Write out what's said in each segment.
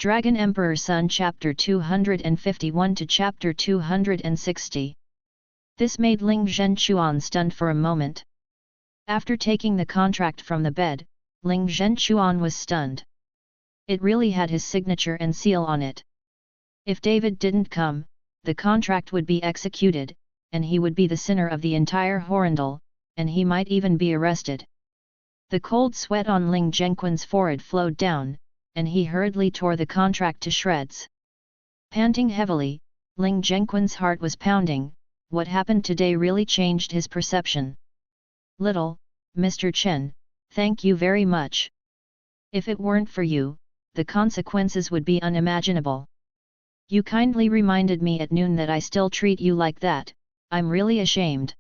Dragon Emperor Sun Chapter 251 to Chapter 260. This made Ling Zhenchuan stunned for a moment. After taking the contract from the bed, Ling Zhenchuan was stunned. It really had his signature and seal on it. If David didn't come, the contract would be executed, and he would be the sinner of the entire Horrendal, and he might even be arrested. The cold sweat on Ling Zhenquan's forehead flowed down, and he hurriedly tore the contract to shreds. Panting heavily, Ling Zhenquan's heart was pounding. What happened today really changed his perception. Little, Mr. Chen, thank you very much. If it weren't for you, the consequences would be unimaginable. You kindly reminded me at noon that I still treat you like that. I'm really ashamed.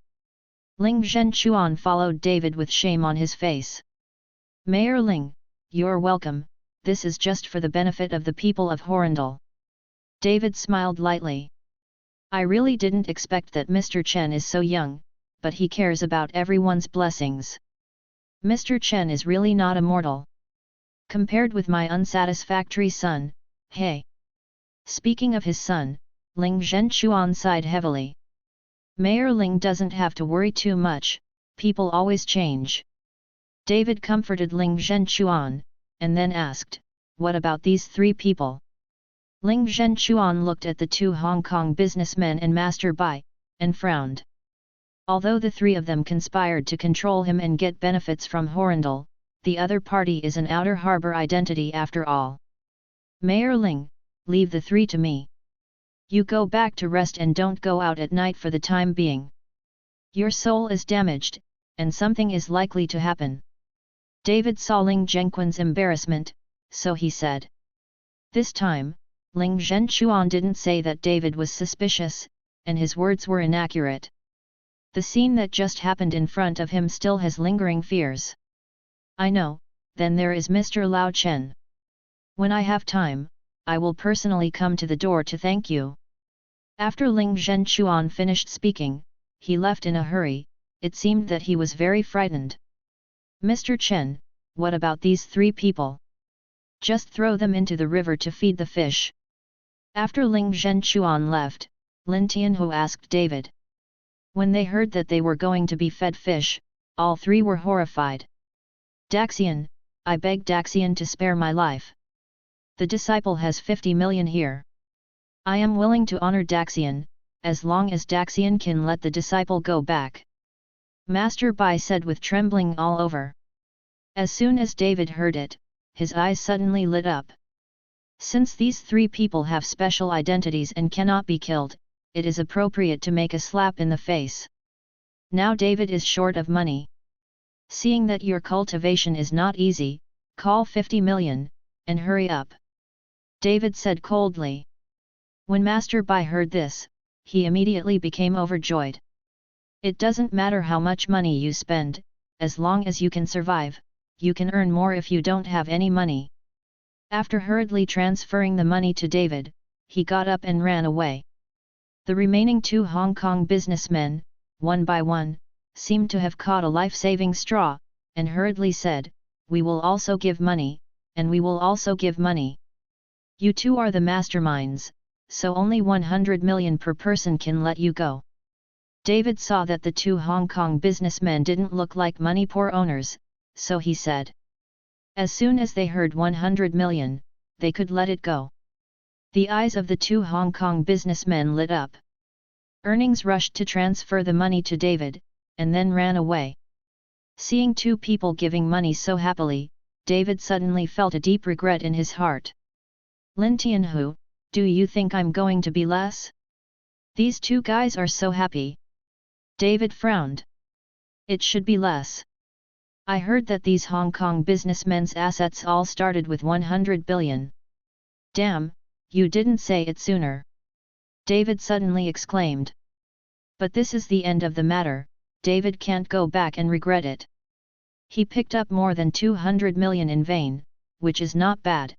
Ling Zhenchuan followed David with shame on his face. Mayor Ling, you're welcome. This is just for the benefit of the people of Horrendal. David smiled lightly. I really didn't expect that Mr. Chen is so young, but he cares about everyone's blessings. Mr. Chen is really not a mortal. Compared with my unsatisfactory son, hey. Speaking of his son, Ling Zhenchuan sighed heavily. Mayor Ling doesn't have to worry too much, people always change. David comforted Ling Zhenchuan, and then asked, what about these three people? Ling Zhenchuan looked at the two Hong Kong businessmen and Master Bai, and frowned. Although the three of them conspired to control him and get benefits from Horrendal, the other party is an outer harbor identity after all. Mayor Ling, leave the three to me. You go back to rest and don't go out at night for the time being. Your soul is damaged, and something is likely to happen. David saw Ling Zhenquan's embarrassment, so he said. This time, Ling Zhenchuan didn't say that David was suspicious, and his words were inaccurate. The scene that just happened in front of him still has lingering fears. I know, then there is Mr. Lao Chen. When I have time, I will personally come to the door to thank you. After Ling Zhenchuan finished speaking, he left in a hurry. It seemed that he was very frightened. Mr. Chen, what about these three people? Just throw them into the river to feed the fish. After Ling Zhenchuan left, Lin Tianhu asked David. When they heard that they were going to be fed fish, all three were horrified. Daxian, I beg Daxian to spare my life. The disciple has 50 million here. I am willing to honor Daxian, as long as Daxian can let the disciple go back. Master Bai said with trembling all over. As soon as David heard it, his eyes suddenly lit up. Since these three people have special identities and cannot be killed, it is appropriate to make a slap in the face. Now David is short of money. Seeing that your cultivation is not easy, call 50 million, and hurry up. David said coldly. When Master Bai heard this, he immediately became overjoyed. It doesn't matter how much money you spend, as long as you can survive, you can earn more if you don't have any money. After hurriedly transferring the money to David, he got up and ran away. The remaining two Hong Kong businessmen, one by one, seemed to have caught a life-saving straw, and hurriedly said, we will also give money, and we will also give money. You two are the masterminds, so only 100 million per person can let you go. David saw that the two Hong Kong businessmen didn't look like money-poor owners, so he said. As soon as they heard 100 million, they could let it go. The eyes of the two Hong Kong businessmen lit up. Earnings rushed to transfer the money to David, and then ran away. Seeing two people giving money so happily, David suddenly felt a deep regret in his heart. Lin Tianhu, do you think I'm going to be less? These two guys are so happy. David frowned. It should be less. I heard that these Hong Kong businessmen's assets all started with 100 billion. Damn, you didn't say it sooner. David suddenly exclaimed. But this is the end of the matter, David can't go back and regret it. He picked up more than 200 million in vain, which is not bad.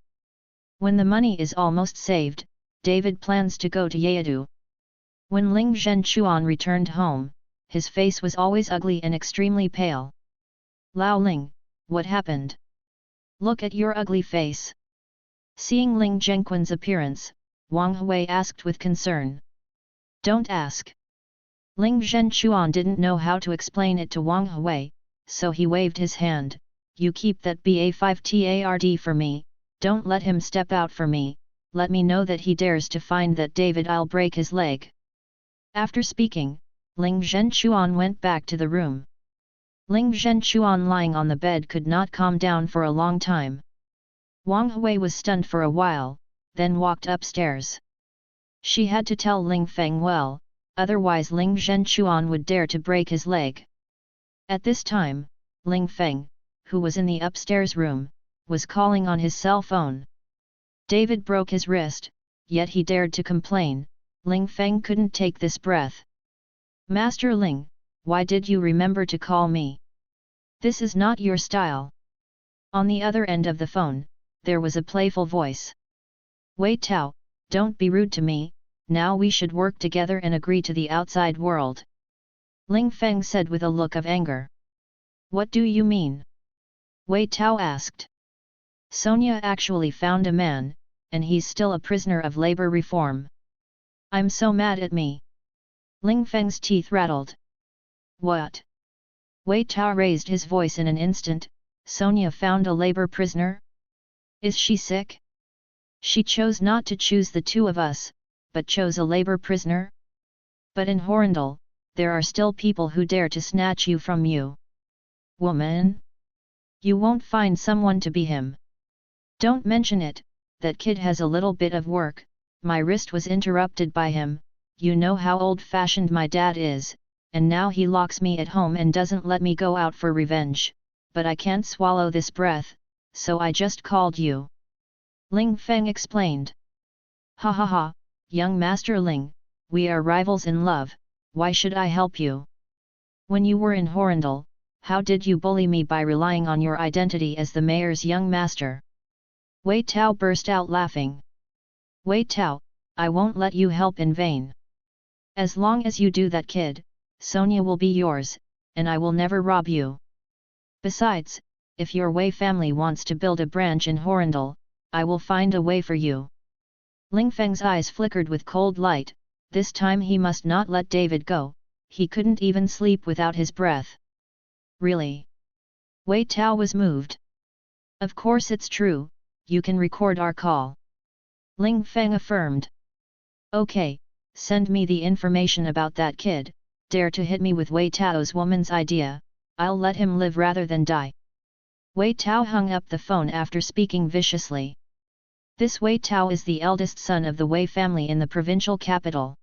When the money is almost saved, David plans to go to Yeadu. When Ling Zhenchuan returned home, his face was always ugly and extremely pale. Lao Ling, what happened? Look at your ugly face. Seeing Ling Zhengquan's appearance, Wang Hui asked with concern. Don't ask. Ling Zhenchuan didn't know how to explain it to Wang Hui, so he waved his hand. You keep that BA5 TARD for me, don't let him step out for me, let me know that he dares to find that David, I'll break his leg. After speaking, Ling Zhenchuan went back to the room. Ling Zhenchuan lying on the bed could not calm down for a long time. Wang Hui was stunned for a while, then walked upstairs. She had to tell Ling Feng well, otherwise Ling Zhenchuan would dare to break his leg. At this time, Ling Feng, who was in the upstairs room, was calling on his cell phone. David broke his wrist, yet he dared to complain. Ling Feng couldn't take this breath. Master Ling, why did you remember to call me? This is not your style. On the other end of the phone, there was a playful voice. Wei Tao, don't be rude to me, now we should work together and agree to the outside world. Ling Feng said with a look of anger. What do you mean? Wei Tao asked. Sonia actually found a man, and he's still a prisoner of labor reform. I'm so mad at me. Ling Feng's teeth rattled. What? Wei Tao raised his voice in an instant. Sonia found a labor prisoner? Is she sick? She chose not to choose the two of us, but chose a labor prisoner? But in Horrendal, there are still people who dare to snatch you from you. Woman? You won't find someone to be him. Don't mention it, that kid has a little bit of work. My wrist was interrupted by him, you know how old-fashioned my dad is, and now he locks me at home and doesn't let me go out for revenge, but I can't swallow this breath, so I just called you. Ling Feng explained. Ha ha ha, young Master Ling, we are rivals in love, why should I help you? When you were in Horrendal, how did you bully me by relying on your identity as the mayor's young master? Wei Tao burst out laughing. Wei Tao, I won't let you help in vain. As long as you do that, kid, Sonia will be yours, and I will never rob you. Besides, if your Wei family wants to build a branch in Horrendal, I will find a way for you. Ling Feng's eyes flickered with cold light. This time he must not let David go, he couldn't even sleep without his breath. Really? Wei Tao was moved. Of course it's true, you can record our call. Ling Feng affirmed. Okay, send me the information about that kid, dare to hit me with Wei Tao's woman's idea, I'll let him live rather than die. Wei Tao hung up the phone after speaking viciously. This Wei Tao is the eldest son of the Wei family in the provincial capital.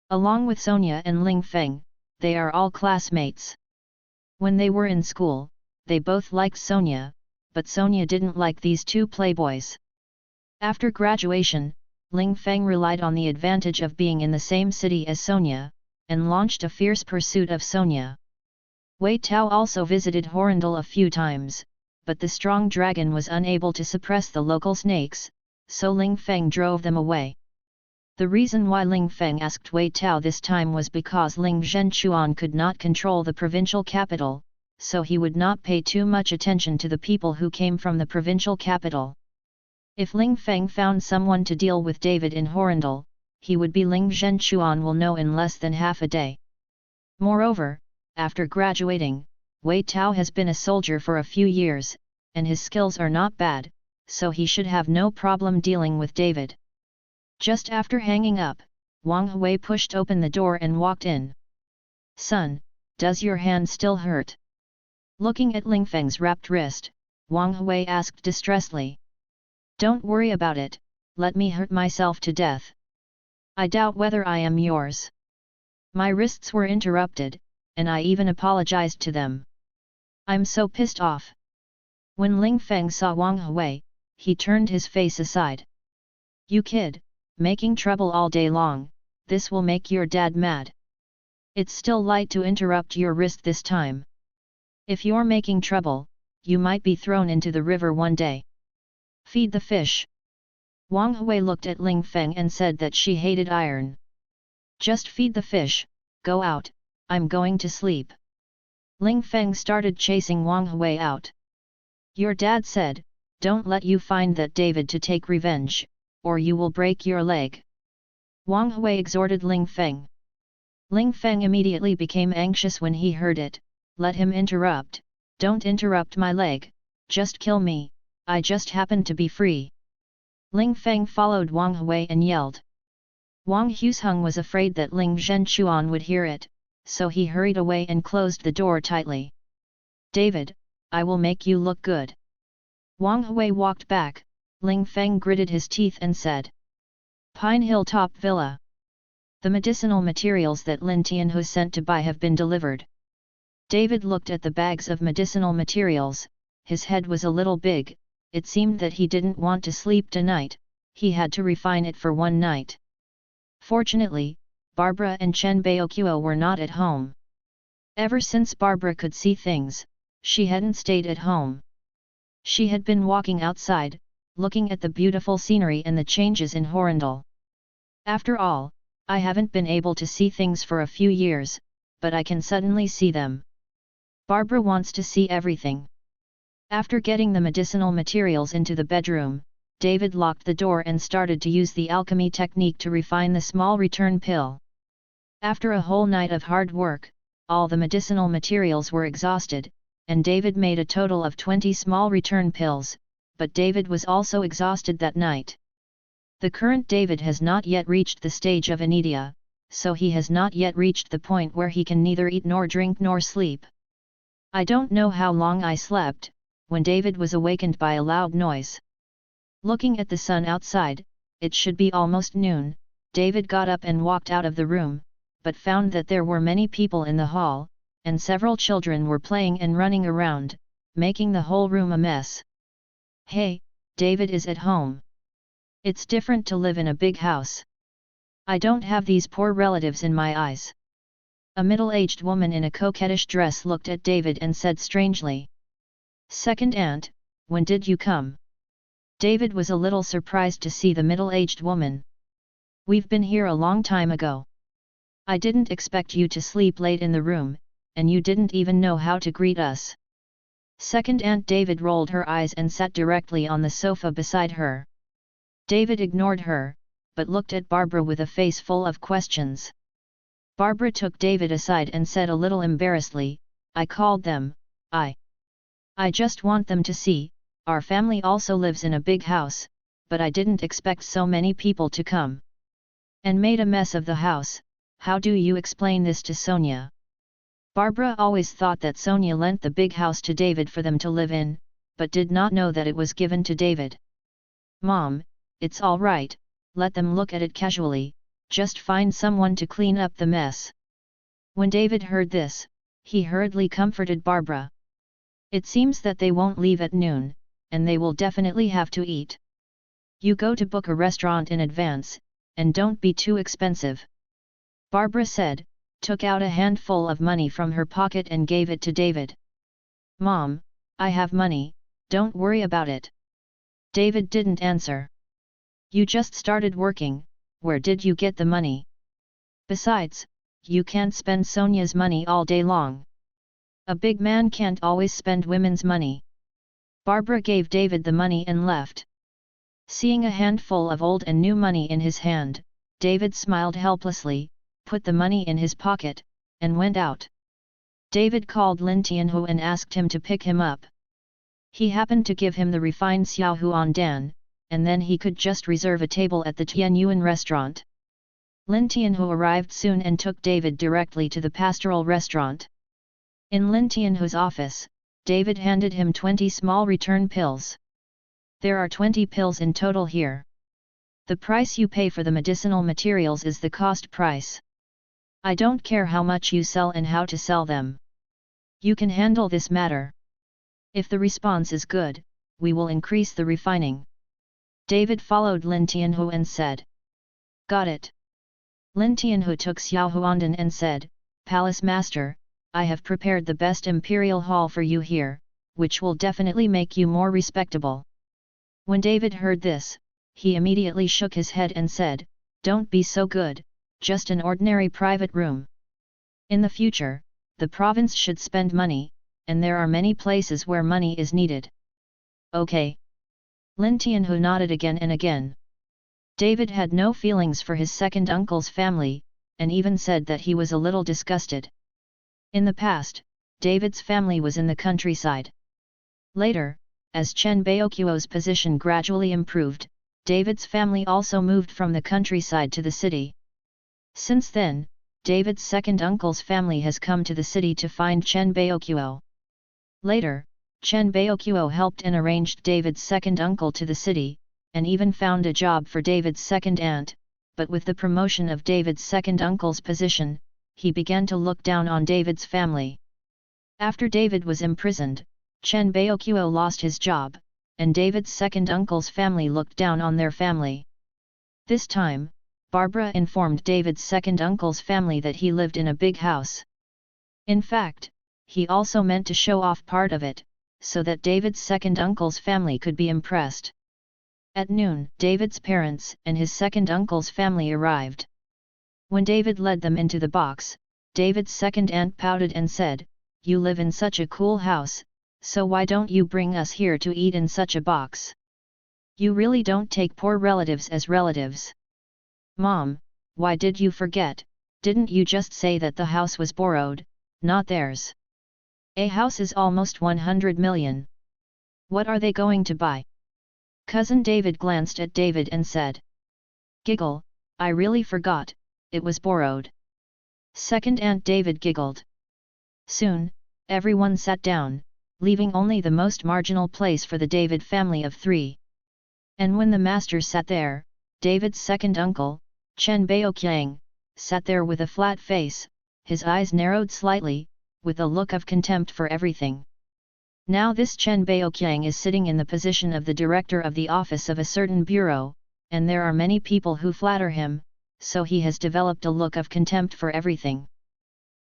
Along with Sonia and Ling Feng, they are all classmates. When they were in school, they both liked Sonia, but Sonia didn't like these two playboys. After graduation, Ling Feng relied on the advantage of being in the same city as Sonia, and launched a fierce pursuit of Sonia. Wei Tao also visited Horrendal a few times, but the strong dragon was unable to suppress the local snakes, so Ling Feng drove them away. The reason why Ling Feng asked Wei Tao this time was because Ling Zhenchuan could not control the provincial capital, so he would not pay too much attention to the people who came from the provincial capital. If Ling Feng found someone to deal with David in Horrendal, he would be Ling Zhenchuan will know in less than half a day. Moreover, after graduating, Wei Tao has been a soldier for a few years, and his skills are not bad, so he should have no problem dealing with David. Just after hanging up, Wang Hui pushed open the door and walked in. Son, does your hand still hurt? Looking at Ling Feng's wrapped wrist, Wang Hui asked distressedly. Don't worry about it, let me hurt myself to death. I doubt whether I am yours. My wrists were interrupted, and I even apologized to them. I'm so pissed off. When Ling Feng saw Wang Hui, he turned his face aside. You kid, making trouble all day long, this will make your dad mad. It's still light to interrupt your wrist this time. If you're making trouble, you might be thrown into the river one day. Feed the fish. Wang Hui looked at Ling Feng and said that she hated iron. Just feed the fish, go out, I'm going to sleep. Ling Feng started chasing Wang Hui out. Your dad said, don't let you find that David to take revenge, or you will break your leg. Wang Hui exhorted Ling Feng. Ling Feng immediately became anxious when he heard it. Let him interrupt. Don't interrupt my leg, just kill me, I just happen to be free. Ling Feng followed Wang Hui and yelled. Wang Husheng was afraid that Ling Zhenchuan would hear it, so he hurried away and closed the door tightly. David, I will make you look good. Wang Hui walked back. Ling Feng gritted his teeth and said. Pine Hill Top Villa. The medicinal materials that Lin Tianhu sent to buy have been delivered. David looked at the bags of medicinal materials. His head was a little big. It seemed that he didn't want to sleep tonight. He had to refine it for one night. Fortunately, Barbara and Chen Baoqiu were not at home. Ever since Barbara could see things, she hadn't stayed at home. She had been walking outside, looking at the beautiful scenery and the changes in Horrendal. After all, I haven't been able to see things for a few years, but I can suddenly see them. Barbara wants to see everything. After getting the medicinal materials into the bedroom, David locked the door and started to use the alchemy technique to refine the small return pill. After a whole night of hard work, all the medicinal materials were exhausted, and David made a total of 20 small return pills, but David was also exhausted that night. The current David has not yet reached the stage of anedia, so he has not yet reached the point where he can neither eat nor drink nor sleep. I don't know how long I slept, when David was awakened by a loud noise. Looking at the sun outside, it should be almost noon. David got up and walked out of the room, but found that there were many people in the hall, and several children were playing and running around, making the whole room a mess. Hey, David is at home. It's different to live in a big house. I don't have these poor relatives in my eyes. A middle-aged woman in a coquettish dress looked at David and said strangely. Second aunt, when did you come? David was a little surprised to see the middle-aged woman. We've been here a long time ago. I didn't expect you to sleep late in the room, and you didn't even know how to greet us. Second aunt. David rolled her eyes and sat directly on the sofa beside her. David ignored her, but looked at Barbara with a face full of questions. Barbara took David aside and said a little embarrassedly, I called them, I just want them to see, our family also lives in a big house, but I didn't expect so many people to come. And made a mess of the house. How do you explain this to Sonia? Barbara always thought that Sonia lent the big house to David for them to live in, but did not know that it was given to David. Mom, it's all right, let them look at it casually, just find someone to clean up the mess. When David heard this, he hurriedly comforted Barbara. It seems that they won't leave at noon, and they will definitely have to eat. You go to book a restaurant in advance, and don't be too expensive. Barbara said, took out a handful of money from her pocket and gave it to David. Mom, I have money, don't worry about it. David didn't answer. You just started working, where did you get the money? Besides, you can't spend Sonia's money all day long. A big man can't always spend women's money. Barbara gave David the money and left. Seeing a handful of old and new money in his hand, David smiled helplessly, put the money in his pocket, and went out. David called Lin Tianhu and asked him to pick him up. He happened to give him the refined Xiaohuan Dan, and then he could just reserve a table at the Tianyuan restaurant. Lin Tianhu arrived soon and took David directly to the pastoral restaurant. In Lin Tianhu's office, David handed him 20 small return pills. There are 20 pills in total here. The price you pay for the medicinal materials is the cost price. I don't care how much you sell and how to sell them. You can handle this matter. If the response is good, we will increase the refining. David followed Lin Tianhu and said. Got it. Lin Tianhu took Xiaohuandan and said, Palace Master, I have prepared the best imperial hall for you here, which will definitely make you more respectable. When David heard this, he immediately shook his head and said, Don't be so good, just an ordinary private room. In the future, the province should spend money, and there are many places where money is needed. Okay. Lin Tianhu nodded again and again. David had no feelings for his second uncle's family, and even said that he was a little disgusted. In the past, David's family was in the countryside. Later, as Chen Baoqiu's position gradually improved, David's family also moved from the countryside to the city. Since then, David's second uncle's family has come to the city to find Chen Baoqiu. Later, Chen Baoqiu helped and arranged David's second uncle to the city, and even found a job for David's second aunt, but with the promotion of David's second uncle's position, he began to look down on David's family. After David was imprisoned, Chen Baoqiu lost his job, and David's second uncle's family looked down on their family. This time, Barbara informed David's second uncle's family that he lived in a big house. In fact, he also meant to show off part of it, so that David's second uncle's family could be impressed. At noon, David's parents and his second uncle's family arrived. When David led them into the box, David's second aunt pouted and said, "You live in such a cool house, so why don't you bring us here to eat in such a box? You really don't take poor relatives as relatives. Mom, why did you forget? Didn't you just say that the house was borrowed, not theirs? A house is almost 100 million. What are they going to buy?" Cousin David glanced at David and said. "Giggle, I really forgot, it was borrowed." Second Aunt David giggled. Soon, everyone sat down, leaving only the most marginal place for the David family of 3. And when the master sat there, David's second uncle, Chen Baoqiang, sat there with a flat face, his eyes narrowed slightly, with a look of contempt for everything. Now this Chen Baoqiang is sitting in the position of the director of the office of a certain bureau, and there are many people who flatter him, so he has developed a look of contempt for everything.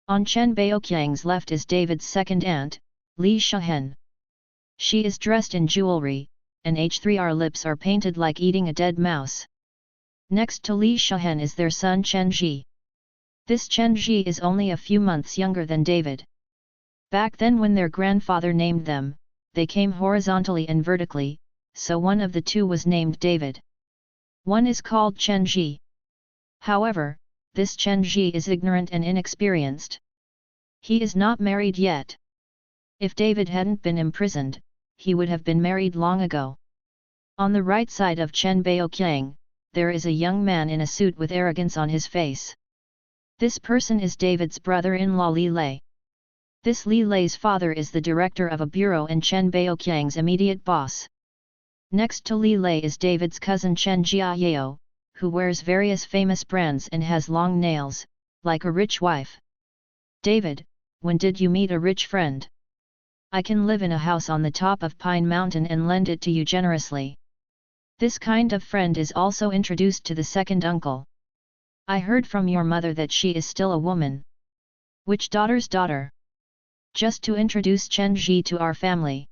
On Chen Baoqiang's left is David's second aunt, Li Shahen. She is dressed in jewelry, and her lips are painted like eating a dead mouse. Next to Li Shahen is their son Chen Ji. This Chen Ji is only a few months younger than David. Back then when their grandfather named them, they came horizontally and vertically, so one of the two was named David. One is called Chen Ji. However, this Chen Ji is ignorant and inexperienced. He is not married yet. If David hadn't been imprisoned, he would have been married long ago. On the right side of Chen Baoqiang, there is a young man in a suit with arrogance on his face. This person is David's brother-in-law Li Lei. This Li Lei's father is the director of a bureau and Chen Baoqiang's immediate boss. Next to Li Lei is David's cousin Chen Jiayao, who wears various famous brands and has long nails, like a rich wife. "David, when did you meet a rich friend? I can live in a house on the top of Pine Mountain and lend it to you generously." This kind of friend is also introduced to the second uncle. "I heard from your mother that she is still a woman." "Which daughter's daughter?" "Just to introduce Chen Ji to our family."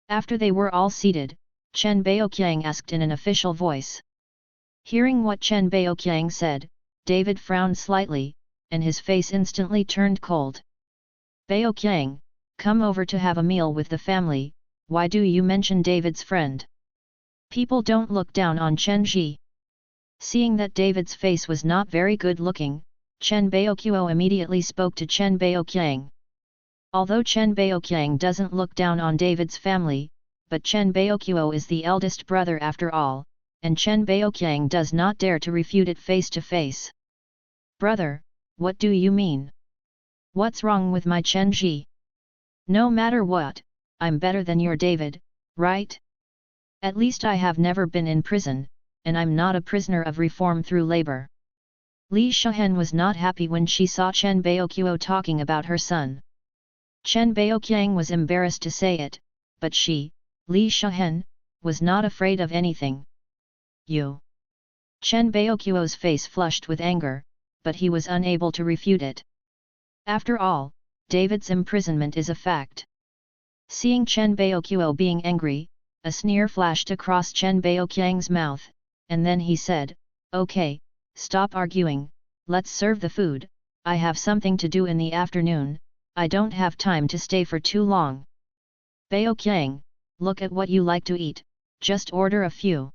After they were all seated, Chen Baoqiang asked in an official voice. Hearing what Chen Baoqiang said, David frowned slightly, and his face instantly turned cold. "Baoqiang, come over to have a meal with the family, why do you mention David's friend? People don't look down on Chen Ji." Seeing that David's face was not very good looking, Chen Baoqiu immediately spoke to Chen Baoqiang. Although Chen Baoqiang doesn't look down on David's family, but Chen Baoqiu is the eldest brother after all, and Chen Baoqiang does not dare to refute it face to face. "Brother, what do you mean? What's wrong with my Chen Ji? No matter what, I'm better than your David, right? At least I have never been in prison, and I'm not a prisoner of reform through labor." Li Shahen was not happy when she saw Chen Baoqiu talking about her son. Chen Baoqiang was embarrassed to say it, but she, Li Shahen, was not afraid of anything. "You?" Chen Baoqiu's face flushed with anger, but he was unable to refute it. After all, David's imprisonment is a fact. Seeing Chen Baoqiu being angry, a sneer flashed across Chen Baoqiang's mouth, and then he said, "Okay, stop arguing, let's serve the food, I have something to do in the afternoon, I don't have time to stay for too long. Baoqiang, look at what you like to eat, just order a few.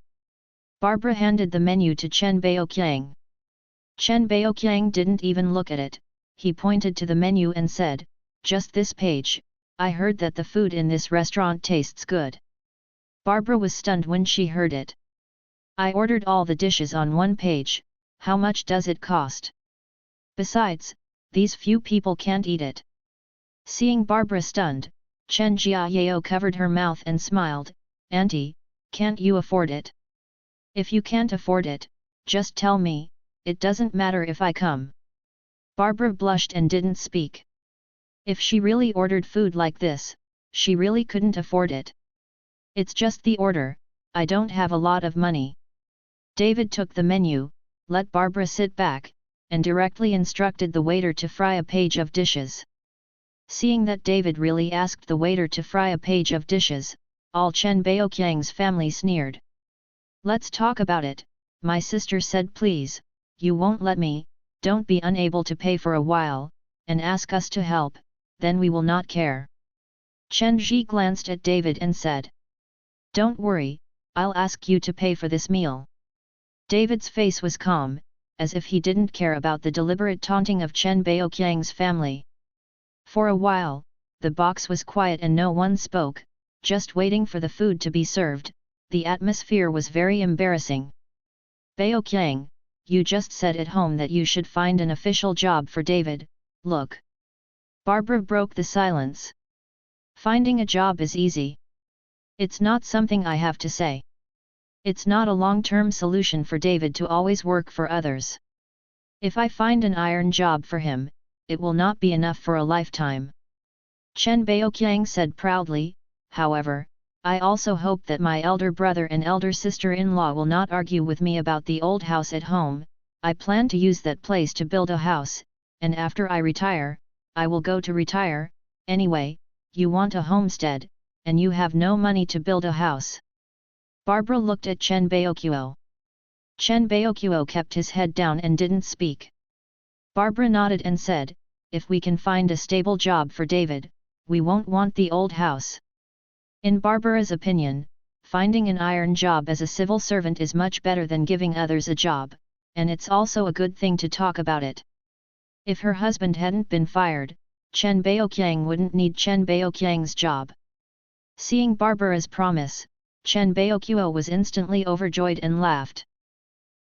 Barbara handed the menu to Chen Baoqiang. Chen Baoqiang didn't even look at it, he pointed to the menu and said, "Just this page, I heard that the food in this restaurant tastes good." Barbara was stunned when she heard it. "I ordered all the dishes on one page, how much does it cost? Besides, these few people can't eat it." Seeing Barbara stunned, Chen Jiayao covered her mouth and smiled, "Auntie, can't you afford it? If you can't afford it, just tell me, it doesn't matter if I come." Barbara blushed and didn't speak. If she really ordered food like this, she really couldn't afford it. "It's just the order, I don't have a lot of money." David took the menu, let Barbara sit back, and directly instructed the waiter to fry a page of dishes. Seeing that David really asked the waiter to fry a page of dishes, all Chen Baoqiang's family sneered. "Let's talk about it," my sister said. "Please, you won't let me, don't be unable to pay for a while, and ask us to help, then we will not care." Chen Ji glanced at David and said, "Don't worry, I'll ask you to pay for this meal." David's face was calm, as if he didn't care about the deliberate taunting of Chen Baoqiang's family. For a while, the box was quiet and no one spoke, just waiting for the food to be served. The atmosphere was very embarrassing. "Baoqiang, you just said at home that you should find an official job for David, look." Barbara broke the silence. "Finding a job is easy. It's not something I have to say. It's not a long-term solution for David to always work for others. If I find an iron job for him, it will not be enough for a lifetime." Chen Baoqiang said proudly, "However, I also hope that my elder brother and elder sister-in-law will not argue with me about the old house at home. I plan to use that place to build a house, and after I retire, I will go to retire. Anyway, you want a homestead, and you have no money to build a house." Barbara looked at Chen Baoqiao. Chen Baoqiao kept his head down and didn't speak. Barbara nodded and said, "If we can find a stable job for David, we won't want the old house." In Barbara's opinion, finding an iron job as a civil servant is much better than giving others a job, and it's also a good thing to talk about it. If her husband hadn't been fired, Chen Baoqiang wouldn't need Chen Baoqiang's job. Seeing Barbara's promise, Chen Baoqiao was instantly overjoyed and laughed.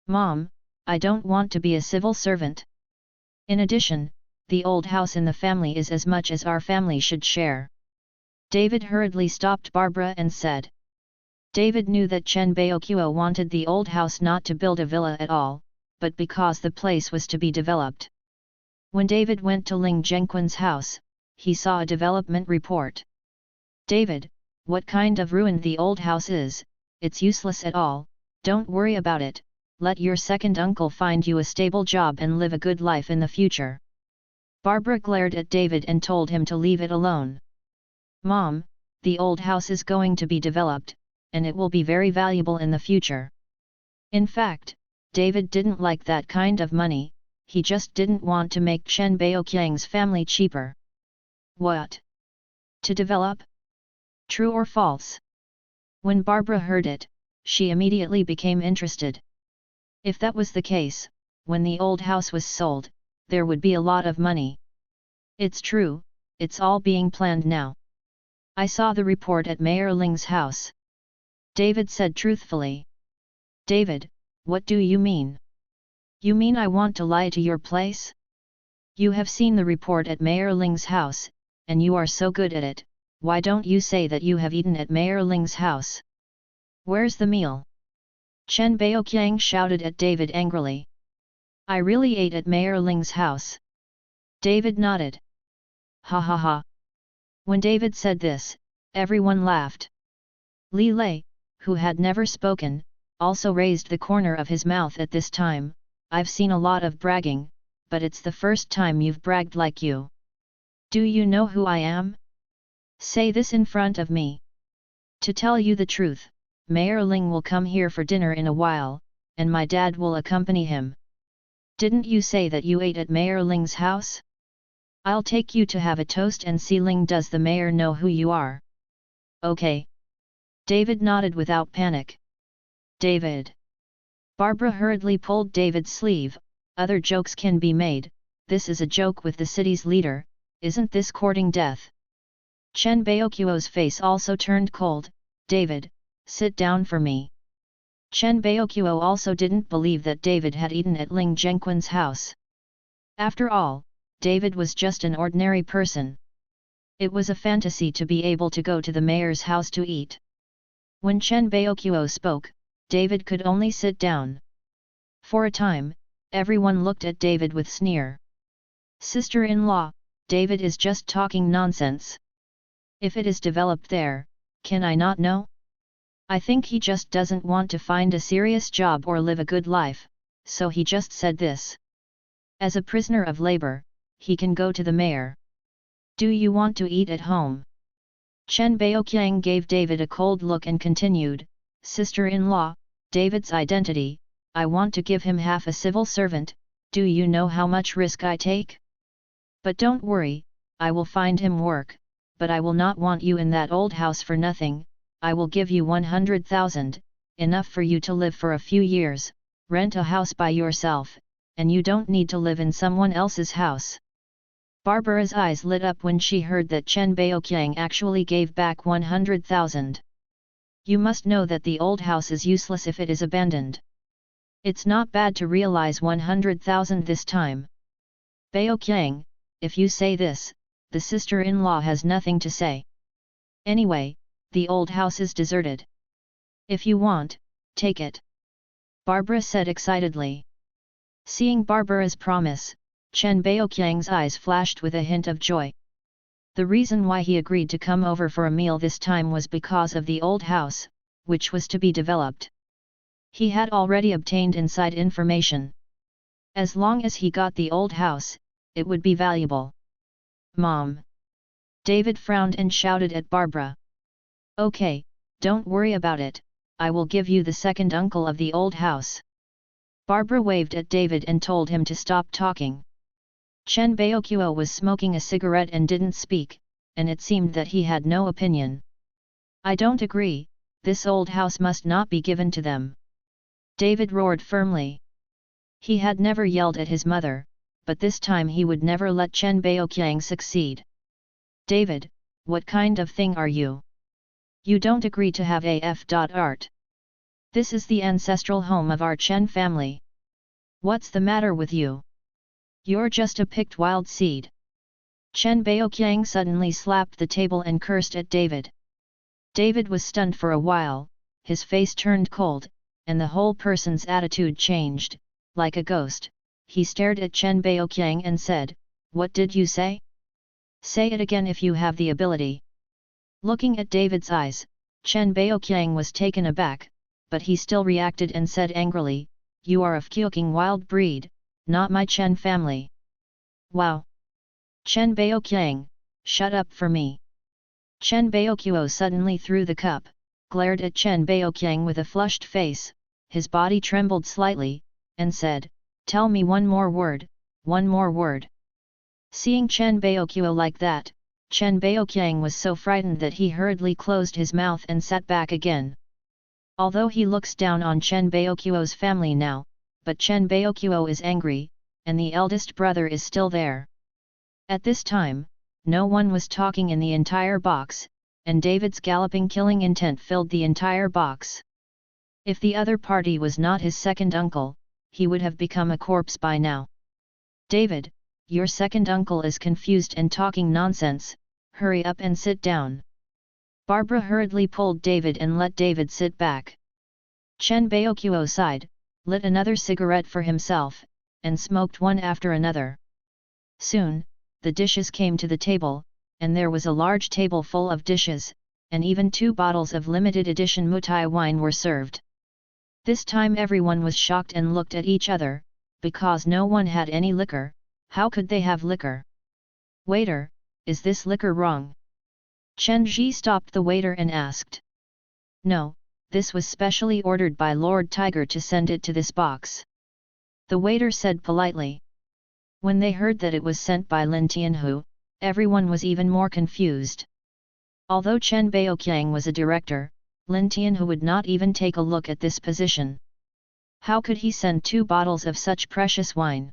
"Mom, I don't want to be a civil servant. In addition, the old house in the family is as much as our family should share." David hurriedly stopped Barbara and said. David knew that Chen Baoqiao wanted the old house not to build a villa at all, but because the place was to be developed. When David went to Ling Zhengquan's house, he saw a development report. "David, what kind of ruin the old house is, it's useless at all, don't worry about it, let your second uncle find you a stable job and live a good life in the future." Barbara glared at David and told him to leave it alone. "Mom, the old house is going to be developed, and it will be very valuable in the future." In fact, David didn't like that kind of money, he just didn't want to make Chen Baoqiang's family cheaper. "What? To develop? True or false?" When Barbara heard it, she immediately became interested. If that was the case, when the old house was sold, there would be a lot of money. "It's true, it's all being planned now. I saw the report at Mayor Ling's house," David said truthfully. "David, what do you mean? You mean I want to lie to your place? You have seen the report at Mayor Ling's house, and you are so good at it, why don't you say that you have eaten at Mayor Ling's house? Where's the meal?" Chen Baoqiang shouted at David angrily. "I really ate at Mayor Ling's house." David nodded. "Ha ha ha." When David said this, everyone laughed. Li Lei, who had never spoken, also raised the corner of his mouth at this time. "I've seen a lot of bragging, but it's the first time you've bragged like you. Do you know who I am? Say this in front of me." "To tell you the truth, Mayor Ling will come here for dinner in a while, and my dad will accompany him." "Didn't you say that you ate at Mayor Ling's house? I'll take you to have a toast and see Ling. Does the mayor know who you are?" "Okay." David nodded without panic. David. Barbara hurriedly pulled David's sleeve. Other jokes can be made, this is a joke with the city's leader, isn't this courting death? Chen Baoqiu's face also turned cold. David, sit down for me. Chen Baoqiu also didn't believe that David had eaten at Ling Zhengquan's house. After all, David was just an ordinary person. It was a fantasy to be able to go to the mayor's house to eat. When Chen Baoqiu spoke, David could only sit down. For a time, everyone looked at David with sneer. Sister-in-law, David is just talking nonsense. If it is developed there, can I not know? I think he just doesn't want to find a serious job or live a good life, so he just said this. As a prisoner of labor, he can go to the mayor. Do you want to eat at home? Chen Baoqiang gave David a cold look and continued, Sister-in-law, David's identity, I want to give him half a civil servant, do you know how much risk I take? But don't worry, I will find him work, but I will not want you in that old house for nothing, I will give you 100,000, enough for you to live for a few years, rent a house by yourself, and you don't need to live in someone else's house. Barbara's eyes lit up when she heard that Chen Baoqiang actually gave back 100,000. You must know that the old house is useless if it is abandoned. It's not bad to realize 100,000 this time. Baoqiang, if you say this, the sister-in-law has nothing to say. Anyway, the old house is deserted. If you want, take it. Barbara said excitedly. Seeing Barbara's promise, Chen Baoqiang's eyes flashed with a hint of joy. The reason why he agreed to come over for a meal this time was because of the old house, which was to be developed. He had already obtained inside information. As long as he got the old house, it would be valuable. Mom! David frowned and shouted at Barbara. Okay, don't worry about it, I will give you the second uncle of the old house. Barbara waved at David and told him to stop talking. Chen Baoqiu was smoking a cigarette and didn't speak, and it seemed that he had no opinion. I don't agree, this old house must not be given to them. David roared firmly. He had never yelled at his mother, but this time he would never let Chen Baoqiang succeed. David, what kind of thing are you? You don't agree to have AF.art. This is the ancestral home of our Chen family. What's the matter with you? You're just a picked wild seed. Chen Baoqiang suddenly slapped the table and cursed at David. David was stunned for a while, his face turned cold, and the whole person's attitude changed, like a ghost. He stared at Chen Baoqiang and said, What did you say? Say it again if you have the ability. Looking at David's eyes, Chen Baoqiang was taken aback, but he still reacted and said angrily, You are of Kyoking wild breed, not my Chen family. Wow! Chen Baoqiang, shut up for me. Chen Baoqiu suddenly threw the cup, glared at Chen Baoqiang with a flushed face, his body trembled slightly, and said, Tell me one more word, one more word. Seeing Chen Baoqiu like that, Chen Baoqiang was so frightened that he hurriedly closed his mouth and sat back again. Although he looks down on Chen Baoqiu's family now, but Chen Baoqiu is angry, and the eldest brother is still there. At this time, no one was talking in the entire box, and David's galloping killing intent filled the entire box. If the other party was not his second uncle, he would have become a corpse by now. David, your second uncle is confused and talking nonsense, hurry up and sit down. Barbara hurriedly pulled David and let David sit back. Chen Baoqiu sighed, lit another cigarette for himself, and smoked one after another. Soon, the dishes came to the table, and there was a large table full of dishes, and even 2 bottles of limited edition Mutai wine were served. This time everyone was shocked and looked at each other, because no one had any liquor. How could they have liquor? Waiter, is this liquor wrong? Chen Ji stopped the waiter and asked. No, this was specially ordered by Lord Tiger to send it to this box. The waiter said politely. When they heard that it was sent by Lin Tianhu, everyone was even more confused. Although Chen Baoqiang was a director, Lin Tianhu would not even take a look at this position. How could he send 2 bottles of such precious wine?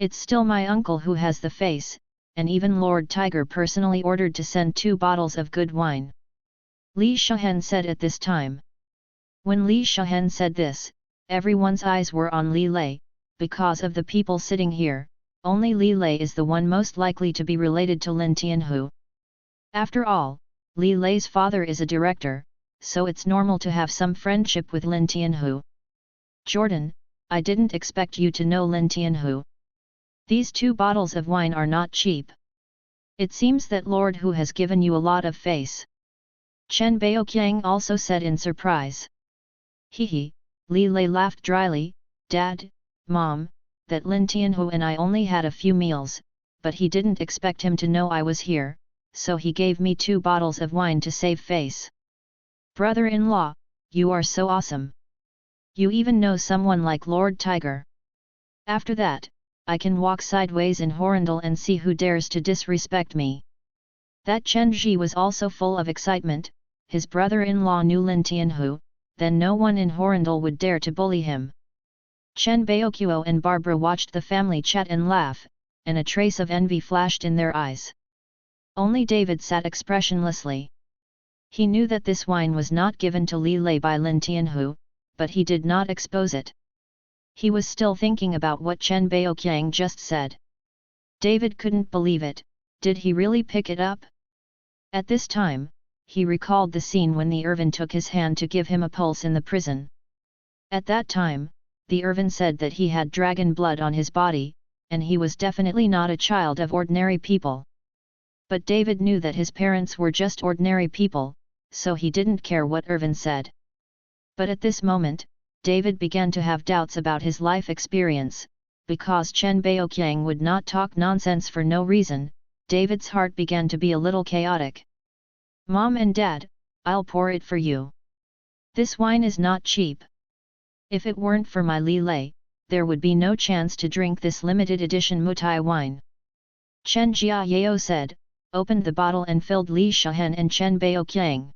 It's still my uncle who has the face, and even Lord Tiger personally ordered to send 2 bottles of good wine. Li Shahen said at this time. When Li Shahen said this, everyone's eyes were on Li Lei. Because of the people sitting here, only Li Lei is the one most likely to be related to Lin Tianhu. After all, Li Lei's father is a director, so it's normal to have some friendship with Lin Tianhu. Jordan, I didn't expect you to know Lin Tianhu. These 2 bottles of wine are not cheap. It seems that Lord Hu has given you a lot of face. Chen Baoqiang also said in surprise. Hehe, Li Lei laughed dryly, Dad, Mom, that Lin Tianhu and I only had a few meals, but he didn't expect him to know I was here, so he gave me 2 bottles of wine to save face. Brother-in-law, you are so awesome. You even know someone like Lord Tiger. After that, I can walk sideways in Horondel and see who dares to disrespect me. That Chen Ji was also full of excitement. His brother-in-law knew Lin Tianhu, then no one in Horondel would dare to bully him. Chen Baoqiao and Barbara watched the family chat and laugh, and a trace of envy flashed in their eyes. Only David sat expressionlessly. He knew that this wine was not given to Li Lei by Lin Tianhu, but he did not expose it. He was still thinking about what Chen Baoqiang just said. David couldn't believe it. Did he really pick it up? At this time, he recalled the scene when the Irvin took his hand to give him a pulse in the prison. At that time, the Irvin said that he had dragon blood on his body, and he was definitely not a child of ordinary people. But David knew that his parents were just ordinary people, so he didn't care what Irvin said. But at this moment, David began to have doubts about his life experience, because Chen Baoqiang would not talk nonsense for no reason. David's heart began to be a little chaotic. Mom and Dad, I'll pour it for you. This wine is not cheap. If it weren't for my Li Lei, there would be no chance to drink this limited edition Mutai wine. Chen Jiayao said, opened the bottle and filled Li Shahen and Chen Baoqiang.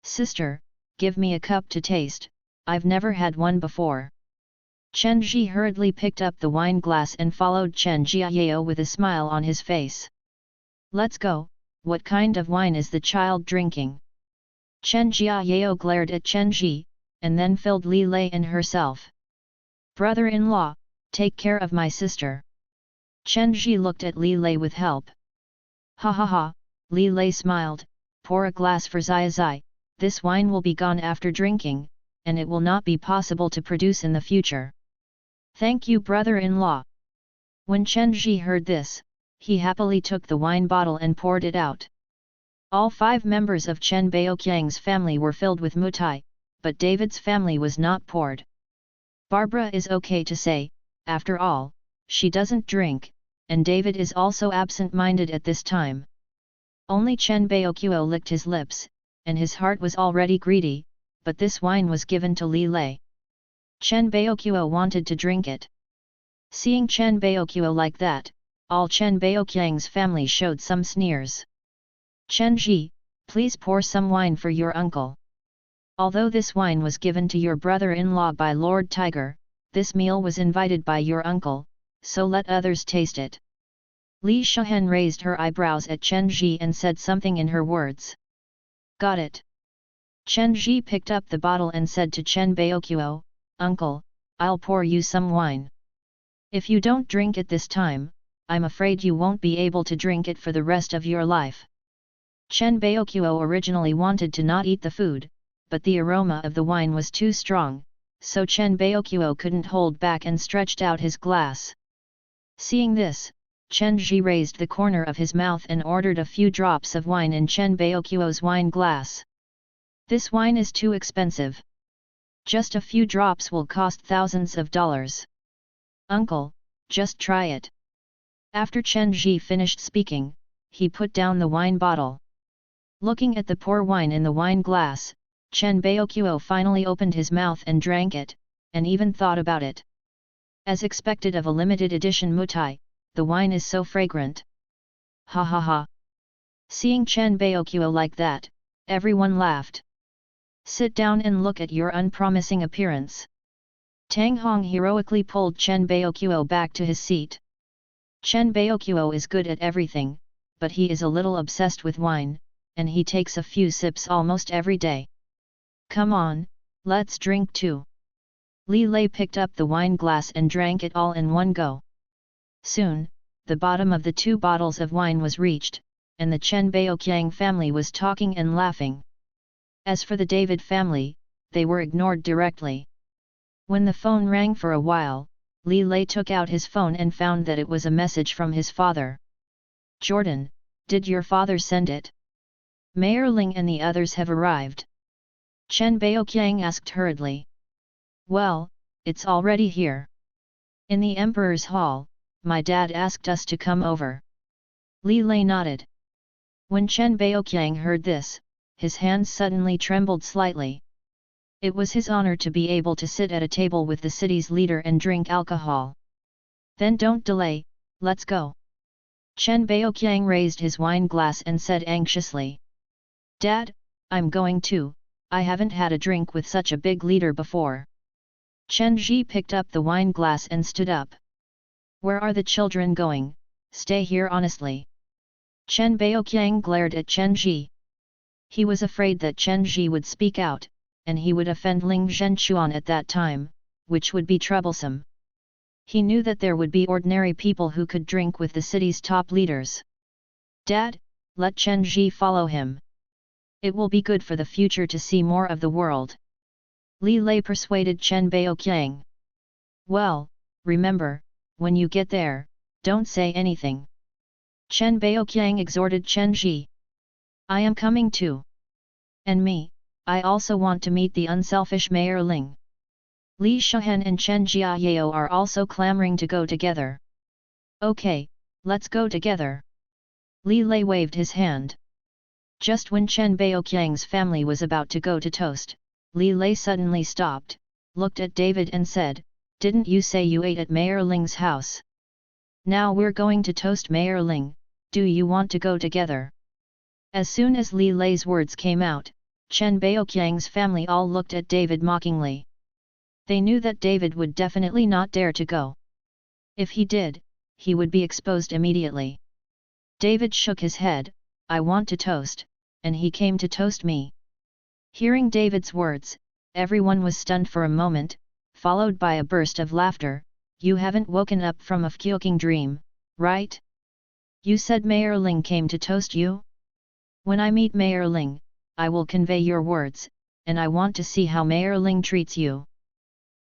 Sister, give me a cup to taste, I've never had one before. Chen Ji hurriedly picked up the wine glass and followed Chen Jiayao with a smile on his face. Let's go, what kind of wine is the child drinking? Chen Jiayao glared at Chen Ji, and then filled Li Lei and herself. Brother-in-law, take care of my sister. Chen Ji looked at Li Lei with help. Ha ha ha, Li Lei smiled, pour a glass for Zai Zai, this wine will be gone after drinking, and it will not be possible to produce in the future. Thank you brother-in-law. When Chen Ji heard this, he happily took the wine bottle and poured it out. All 5 members of Chen Baoqiang's family were filled with mutai, but David's family was not poured. Barbara is okay to say, after all, she doesn't drink, and David is also absent-minded at this time. Only Chen Baoqiao licked his lips, and his heart was already greedy, but this wine was given to Li Lei. Chen Baoqiao wanted to drink it. Seeing Chen Baoqiao like that, all Chen Baoqiang's family showed some sneers. Chen Ji, please pour some wine for your uncle. Although this wine was given to your brother-in-law by Lord Tiger, this meal was invited by your uncle, so let others taste it. Li Shahen raised her eyebrows at Chen Ji and said something in her words. Got it. Chen Ji picked up the bottle and said to Chen Baoqiao, Uncle, I'll pour you some wine. If you don't drink it this time, I'm afraid you won't be able to drink it for the rest of your life. Chen Baoqiao originally wanted to not eat the food, but the aroma of the wine was too strong, so Chen Baoqiao couldn't hold back and stretched out his glass. Seeing this, Chen Ji raised the corner of his mouth and ordered a few drops of wine in Chen Baoqiao's wine glass. This wine is too expensive. Just a few drops will cost thousands of dollars. Uncle, just try it. After Chen Ji finished speaking, he put down the wine bottle. Looking at the poor wine in the wine glass, Chen Baoqiao finally opened his mouth and drank it, and even thought about it. As expected of a limited edition mutai, the wine is so fragrant. Ha ha ha. Seeing Chen Baoqiao like that, everyone laughed. Sit down and look at your unpromising appearance. Tang Hong heroically pulled Chen Baoqiu back to his seat. Chen Baoqiu is good at everything, but he is a little obsessed with wine, and he takes a few sips almost every day. Come on, let's drink too. Li Lei picked up the wine glass and drank it all in one go. Soon, the bottom of the 2 bottles of wine was reached, and the Chen Baoqiang family was talking and laughing. As for the David family, they were ignored directly. When the phone rang for a while, Li Lei took out his phone and found that it was a message from his father. Jordan, did your father send it? Mayor Ling and the others have arrived. Chen Baoqiang asked hurriedly. Well, it's already here. In the Emperor's Hall, my dad asked us to come over. Li Lei nodded. When Chen Baoqiang heard this, his hands suddenly trembled slightly. It was his honor to be able to sit at a table with the city's leader and drink alcohol. Then don't delay, let's go. Chen Baoqiang raised his wine glass and said anxiously. Dad, I'm going too, I haven't had a drink with such a big leader before. Chen Ji picked up the wine glass and stood up. Where are the children going? Stay here honestly. Chen Baoqiang glared at Chen Ji. He was afraid that Chen Ji would speak out, and he would offend Ling Zhenchuan at that time, which would be troublesome. He knew that there would be ordinary people who could drink with the city's top leaders. Dad, let Chen Ji follow him. It will be good for the future to see more of the world. Li Lei persuaded Chen Baoqiang. Well, remember, when you get there, don't say anything. Chen Baoqiang exhorted Chen Ji. I am coming too. And me, I also want to meet the unselfish Mayor Ling. Li Shahen and Chen Jiayao are also clamoring to go together. Okay, let's go together. Li Lei waved his hand. Just when Chen Baoqiang's family was about to go to toast, Li Lei suddenly stopped, looked at David and said, Didn't you say you ate at Mayor Ling's house? Now we're going to toast Mayor Ling, do you want to go together? As soon as Li Lei's words came out, Chen Baoqiang's family all looked at David mockingly. They knew that David would definitely not dare to go. If he did, he would be exposed immediately. David shook his head, I want to toast, and he came to toast me. Hearing David's words, everyone was stunned for a moment, followed by a burst of laughter. You haven't woken up from a fucking dream, right? You said Mayor Ling came to toast you? When I meet Mayor Ling, I will convey your words, and I want to see how Mayor Ling treats you.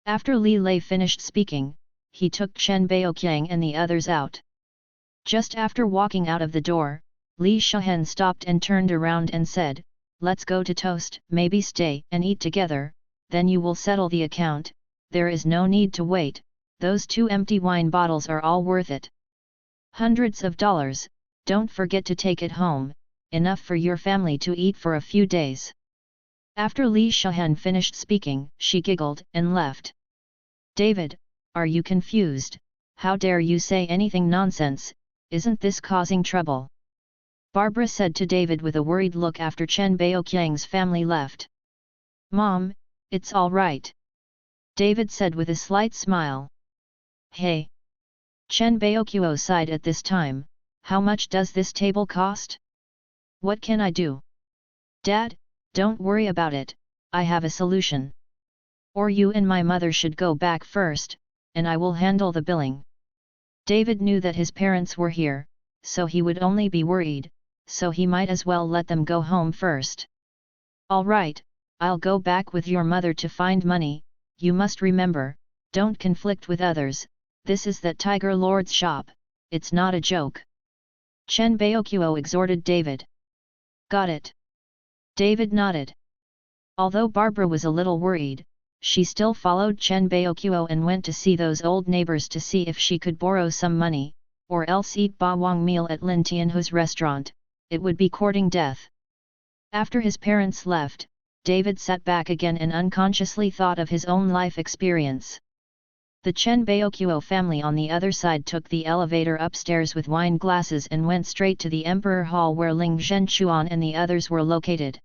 After Li Lei finished speaking, he took Chen Baoqiang and the others out. Just after walking out of the door, Li Shahen stopped and turned around and said, Let's go to toast, maybe stay and eat together, then you will settle the account, there is no need to wait, those 2 empty wine bottles are all worth it. Hundreds of dollars, don't forget to take it home, enough for your family to eat for a few days. After Li Shahen finished speaking, she giggled and left. David, are you confused? How dare you say anything nonsense, isn't this causing trouble? Barbara said to David with a worried look after Chen Baoqiang's family left. Mom, it's all right. David said with a slight smile. Hey! Chen Baoqiu sighed at this time, how much does this table cost? What can I do? Dad, don't worry about it, I have a solution. Or you and my mother should go back first, and I will handle the billing. David knew that his parents were here, so he would only be worried, so he might as well let them go home first. All right, I'll go back with your mother to find money, you must remember, don't conflict with others, this is that Tiger Lord's shop, it's not a joke. Chen Baoqiu exhorted David. Got it. David nodded. Although Barbara was a little worried, she still followed Chen Baoqiu and went to see those old neighbors to see if she could borrow some money, or else eat bawang meal at Lin Tianhu's restaurant, it would be courting death. After his parents left, David sat back again and unconsciously thought of his own life experience. The Chen Baoqiu family on the other side took the elevator upstairs with wine glasses and went straight to the Emperor Hall where Ling Zhenchuan and the others were located.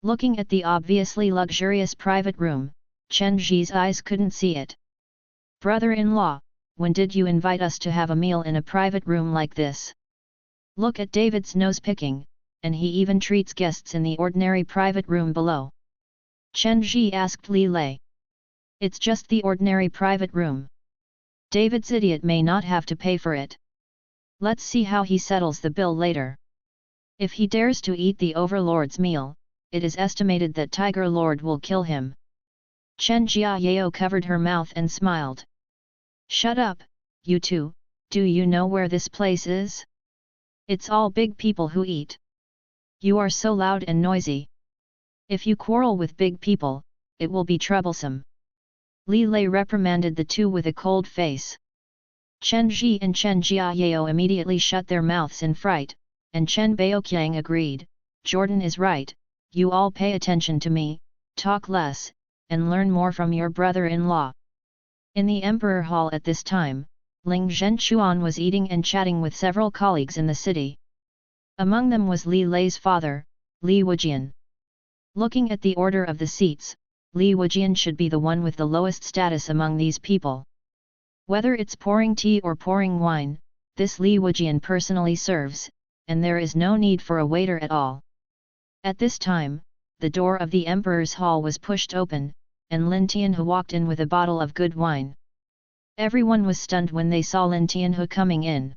Looking at the obviously luxurious private room, Chen Ji's eyes couldn't see it. Brother-in-law, when did you invite us to have a meal in a private room like this? Look at David's nose-picking, and he even treats guests in the ordinary private room below. Chen Ji asked Li Lei. It's just the ordinary private room. David's idiot may not have to pay for it. Let's see how he settles the bill later. If he dares to eat the overlord's meal, it is estimated that Tiger Lord will kill him. Chen Jiayao covered her mouth and smiled. Shut up, you two, do you know where this place is? It's all big people who eat. You are so loud and noisy. If you quarrel with big people, it will be troublesome. Li Lei reprimanded the two with a cold face. Chen Ji and Chen Jiayao immediately shut their mouths in fright, and Chen Baoqiang agreed, Jordan is right, you all pay attention to me, talk less, and learn more from your brother-in-law. In the Emperor Hall at this time, Ling Zhenchuan was eating and chatting with several colleagues in the city. Among them was Li Lei's father, Li Wujian. Looking at the order of the seats, Li Wujian should be the one with the lowest status among these people. Whether it's pouring tea or pouring wine, this Li Wujian personally serves, and there is no need for a waiter at all. At this time, the door of the Emperor's hall was pushed open, and Lin Tianhe walked in with a bottle of good wine. Everyone was stunned when they saw Lin Tianhe coming in.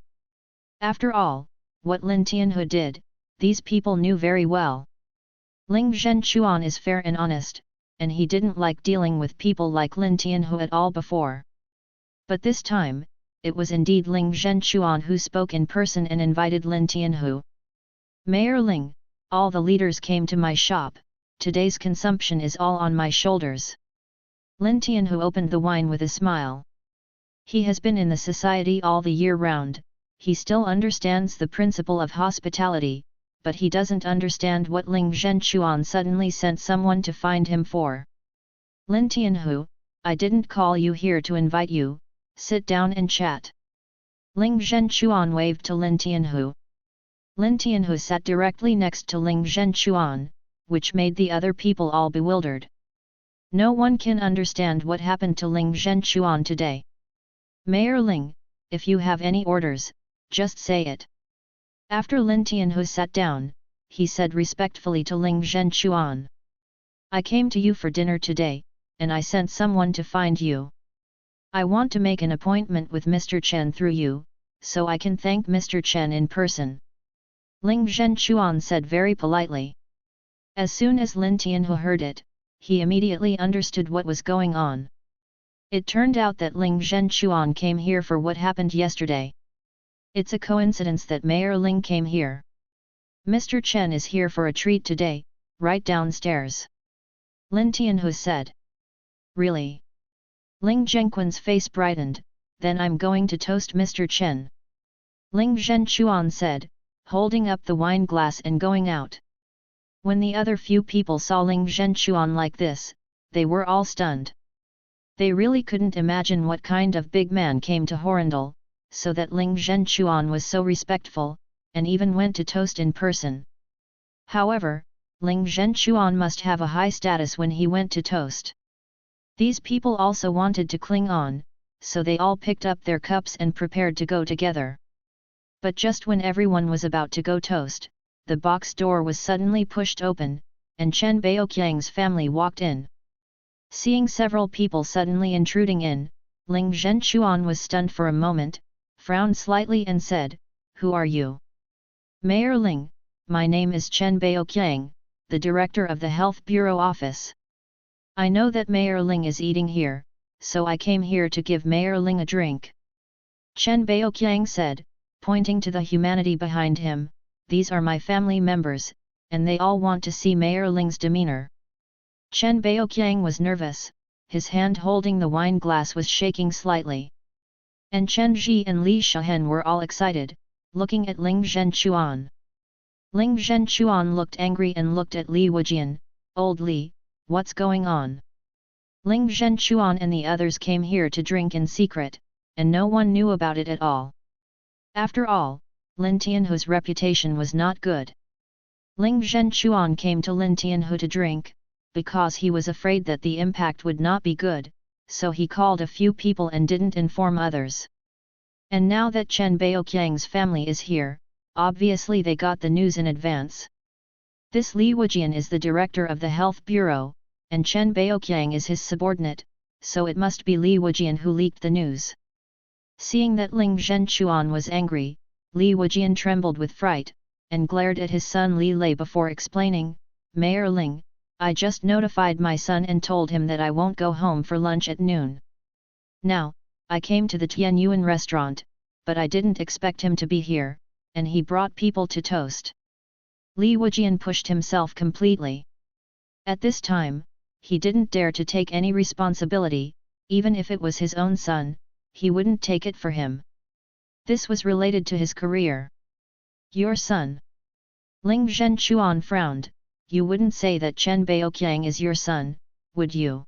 After all, what Lin Tianhe did, these people knew very well. Ling Zhenchuan is fair and honest, and he didn't like dealing with people like Lin Tianhe at all before. But this time, it was indeed Ling Zhenchuan who spoke in person and invited Lin Tianhe. Mayor Ling, all the leaders came to my shop, today's consumption is all on my shoulders. Lin Tianhe opened the wine with a smile. He has been in the society all the year round, he still understands the principle of hospitality, but he doesn't understand what Ling Zhenchuan suddenly sent someone to find him for. Lin Tianhe, I didn't call you here to invite you, sit down and chat. Ling Zhenchuan waved to Lin Tianhe. Lin Tianhe sat directly next to Ling Zhenchuan, which made the other people all bewildered. No one can understand what happened to Ling Zhenchuan today. Mayor Ling, if you have any orders, just say it. After Lin Tianhe sat down, he said respectfully to Ling Zhenchuan. I came to you for dinner today, and I sent someone to find you. I want to make an appointment with Mr. Chen through you, so I can thank Mr. Chen in person. Ling Zhenchuan said very politely. As soon as Lin Tianhe heard it, he immediately understood what was going on. It turned out that Ling Zhenchuan came here for what happened yesterday. It's a coincidence that Mayor Ling came here. Mr. Chen is here for a treat today, right downstairs. Lin Tianhe said. Really? Ling Zhenquan's face brightened, then I'm going to toast Mr. Chen. Ling Zhenchuan said, holding up the wine glass and going out. When the other few people saw Ling Zhenchuan like this, they were all stunned. They really couldn't imagine what kind of big man came to Horrendal, so that Ling Zhenchuan was so respectful, and even went to toast in person. However, Ling Zhenchuan must have a high status when he went to toast. These people also wanted to cling on, so they all picked up their cups and prepared to go together. But just when everyone was about to go toast, the box door was suddenly pushed open, and Chen Baoqiang's family walked in. Seeing several people suddenly intruding in, Ling Zhenchuan was stunned for a moment, frowned slightly and said, Who are you? Mayor Ling, my name is Chen Baoqiang, the director of the Health Bureau office. I know that Mayor Ling is eating here, so I came here to give Mayor Ling a drink. Chen Baoqiang said, pointing to the humanity behind him, these are my family members, and they all want to see Mayor Ling's demeanor. Chen Baoqiang was nervous, his hand holding the wine glass was shaking slightly. And Chen Ji and Li Shahen were all excited, looking at Ling Zhenchuan. Ling Zhenchuan looked angry and looked at Li Wujian, Old Li, what's going on? Ling Zhenchuan and the others came here to drink in secret, and no one knew about it at all. After all, Lin Tianhe's reputation was not good. Ling Zhenchuan came to Lin Tianhu to drink, because he was afraid that the impact would not be good, so he called a few people and didn't inform others. And now that Chen Baoqiang's family is here, obviously they got the news in advance. This Li Wujian is the director of the Health Bureau, and Chen Baoqiang is his subordinate, so it must be Li Wujian who leaked the news. Seeing that Ling Zhenchuan was angry, Li Wujian trembled with fright, and glared at his son Li Lei before explaining, "Mayor Ling, I just notified my son and told him that I won't go home for lunch at noon. Now, I came to the Tianyuan restaurant, but I didn't expect him to be here, and he brought people to toast." Li Wujian pushed himself completely. At this time, he didn't dare to take any responsibility, even if it was his own son, he wouldn't take it for him. This was related to his career. "Your son?" Ling Zhenchuan frowned. "You wouldn't say that Chen Baoqiang is your son, would you?"